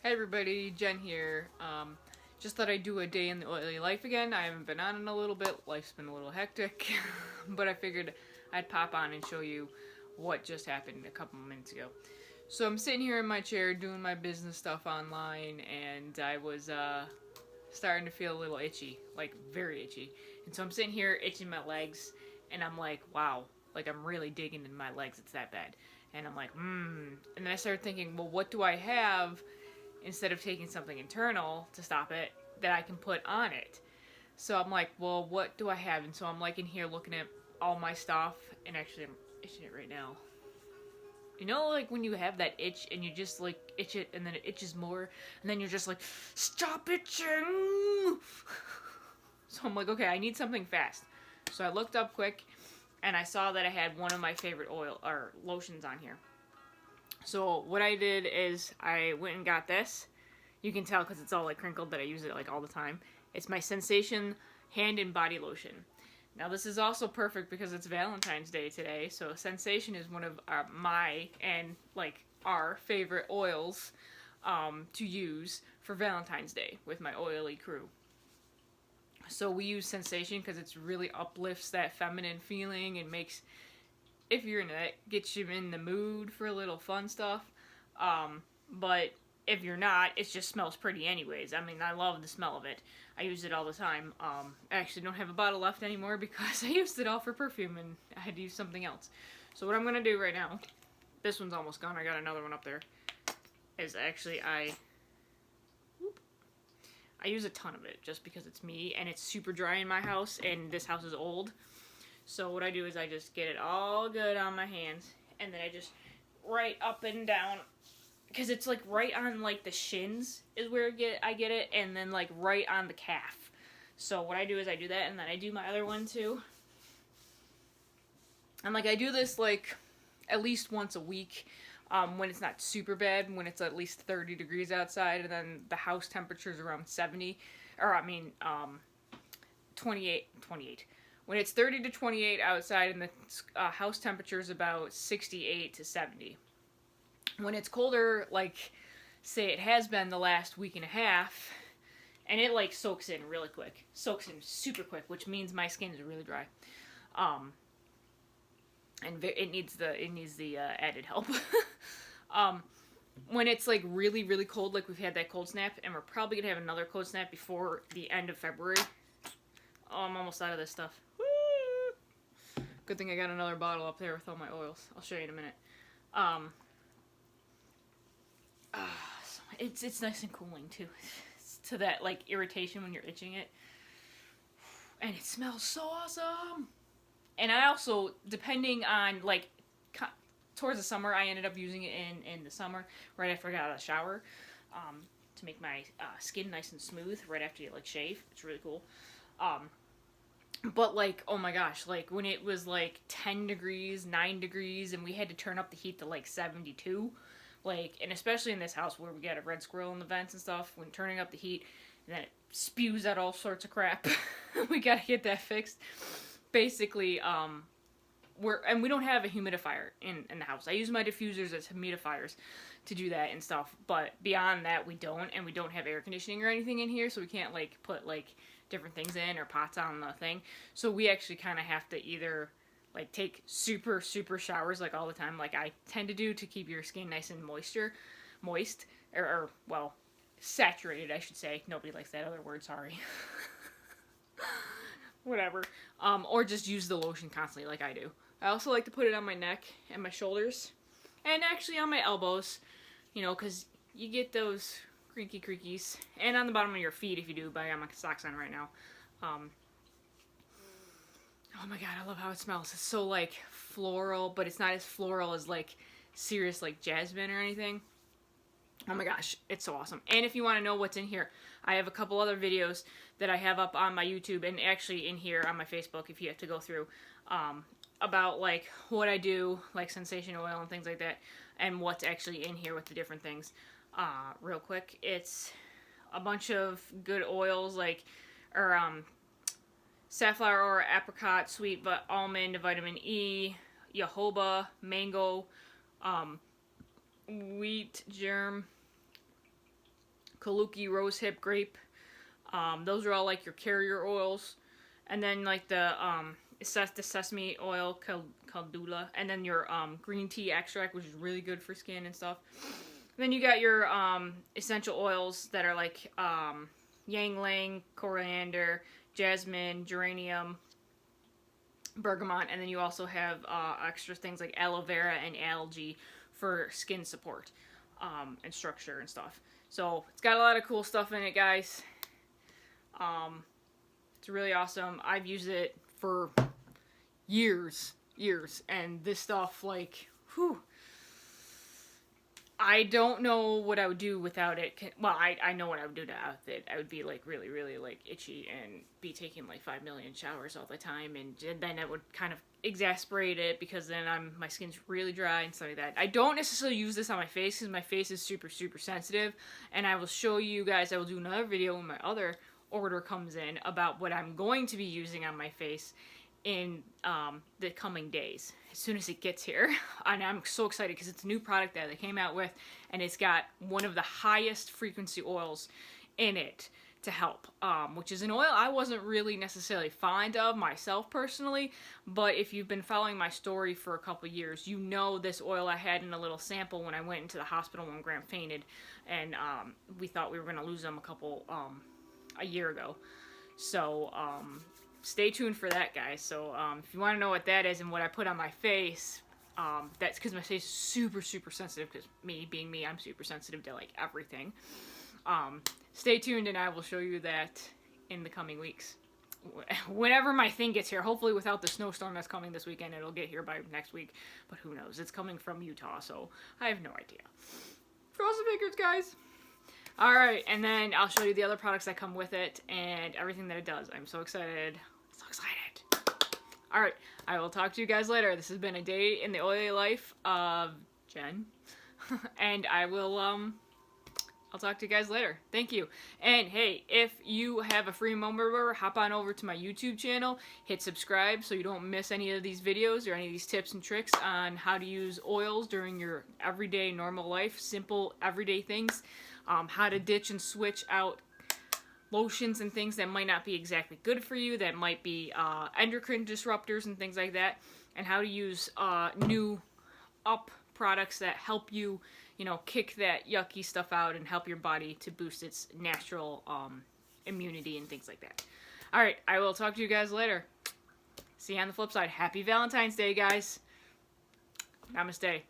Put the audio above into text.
Hey everybody, Jen here. Just thought I'd do a day in the oily life again. I haven't been on in a little bit. Life's been a little hectic, but I figured I'd pop on and show you what just happened a couple minutes ago. So I'm sitting here in my chair doing my business stuff online, and I was starting to feel a little itchy, like very itchy. And so I'm sitting here itching my legs, and I'm like, wow, like I'm really digging in my legs. It's that bad. And I'm like, And then I started thinking, well, what do I have instead of taking something internal to stop it that I can put on it? So I'm like, well, what do I have? And so I'm like in here looking at all my stuff, and actually I'm itching it right now. You know, like when you have that itch and you just like itch it and then it itches more, and then you're just like, stop itching! So I'm like, okay, I need something fast. So I looked up quick and I saw that I had one of my favorite oil or lotions on here. So what I did is I went and got this. You can tell because it's all like crinkled that I use it like all the time. It's my Sensation hand and body lotion. Now this is also perfect because it's Valentine's Day today. So Sensation is one of my and like our favorite oils to use for Valentine's Day with my oily crew. So we use Sensation because it really uplifts that feminine feeling and makes, if you're into that, gets you in the mood for a little fun stuff. But if you're not, it just smells pretty anyways. I mean, I love the smell of it. I use it all the time. I actually don't have a bottle left anymore because I used it all for perfume and I had to use something else. So what I'm going to do right now, this one's almost gone, I got another one up there, is actually I use a ton of it just because it's me and it's super dry in my house and this house is old. So what I do is I just get it all good on my hands and then I just right up and down because it's like right on like the shins is where I get it, and then like right on the calf. So what I do is I do that and then I do my other one too. And like I do this like at least once a week. When it's not super bad, when it's at least 30 degrees outside, and then the house temperature is around 70, or 28. When it's 30 to 28 outside and the house temperature is about 68 to 70. When it's colder, like say it has been the last week and a half, and it like soaks in really quick, soaks in super quick, which means my skin is really dry. And it needs the added help. When it's like really really cold, like we've had that cold snap, and we're probably gonna have another cold snap before the end of February. Oh, I'm almost out of this stuff. Woo! Good thing I got another bottle up there with all my oils. I'll show you in a minute. It's nice and cooling too. It's to that like irritation when you're itching it, and it smells so awesome. And I also, depending on like towards the summer, I ended up using it in the summer right after I got out of the shower, to make my skin nice and smooth right after you like shave. It's really cool. But like, oh my gosh, like when it was like 10 degrees, 9 degrees, and we had to turn up the heat to like 72, like, and especially in this house where we got a red squirrel in the vents and stuff, when turning up the heat, and then it spews out all sorts of crap. We gotta get that fixed. Basically, we don't have a humidifier in the house. I use my diffusers as humidifiers to do that and stuff, but beyond that we don't, and we don't have air conditioning or anything in here, so we can't like put like different things in or pots on the thing. So we actually kind of have to either like take super super showers like all the time, like I tend to do, to keep your skin nice and moist, or well, saturated, I should say. Nobody likes that other word, sorry. Whatever. Or just use the lotion constantly like I do. I also like to put it on my neck and my shoulders, and actually on my elbows, you know, because you get those creakies, and on the bottom of your feet if you do, but I got my socks on right now. Oh my god, I love how it smells. It's so like floral, but it's not as floral as like serious like jasmine or anything. Oh my gosh, it's so awesome. And if you want to know what's in here, I have a couple other videos that I have up on my YouTube, and actually in here on my Facebook if you have to go through, about like what I do, like Sensation oil and things like that, and what's actually in here with the different things. Real quick, it's a bunch of good oils like, safflower or apricot, sweet but almond, vitamin E, jojoba, mango, wheat germ, Kaluki rosehip grape. Those are all like your carrier oils. And then like the sesame oil, caldula, and then your green tea extract, which is really good for skin and stuff. Then you got your essential oils that are like ylang ylang, coriander, jasmine, geranium, bergamot, and then you also have extra things like aloe vera and algae for skin support and structure and stuff. So it's got a lot of cool stuff in it, guys. It's really awesome. I've used it for years, and this stuff, like, whew. I don't know what I would do without it. Well, I know what I would do without it. I would be like really, really like itchy and be taking like 5 million showers all the time, and then it would kind of exasperate it because then my skin's really dry and stuff like that. I don't necessarily use this on my face because my face is super, super sensitive, and I will show you guys. I will do another video when my other order comes in about what I'm going to be using on my face in the coming days as soon as it gets here. And I'm so excited because it's a new product that they came out with, and it's got one of the highest frequency oils in it to help, which is an oil I wasn't really necessarily fond of myself personally, but if you've been following my story for a couple years, you know this oil I had in a little sample when I went into the hospital when Graham fainted, and we thought we were going to lose him a year ago. So stay tuned for that, guys. So if you want to know what that is and what I put on my face, that's because my face is super, super sensitive, because me being me, I'm super sensitive to like everything. Stay tuned and I will show you that in the coming weeks. Whenever my thing gets here, hopefully without the snowstorm that's coming this weekend, it'll get here by next week, but who knows. It's coming from Utah, so I have no idea. Cross the fingers, guys. Alright, and then I'll show you the other products that come with it and everything that it does. I'm so excited. So excited. Alright, I will talk to you guys later. This has been a day in the oily life of Jen. And I'll talk to you guys later. Thank you. And hey, if you have a free moment, hop on over to my YouTube channel, hit subscribe so you don't miss any of these videos or any of these tips and tricks on how to use oils during your everyday normal life. Simple everyday things. How to ditch and switch out lotions and things that might not be exactly good for you, that might be endocrine disruptors and things like that, and how to use new up products that help you, kick that yucky stuff out and help your body to boost its natural immunity and things like that. Alright, I will talk to you guys later. See you on the flip side. Happy Valentine's Day, guys. Namaste.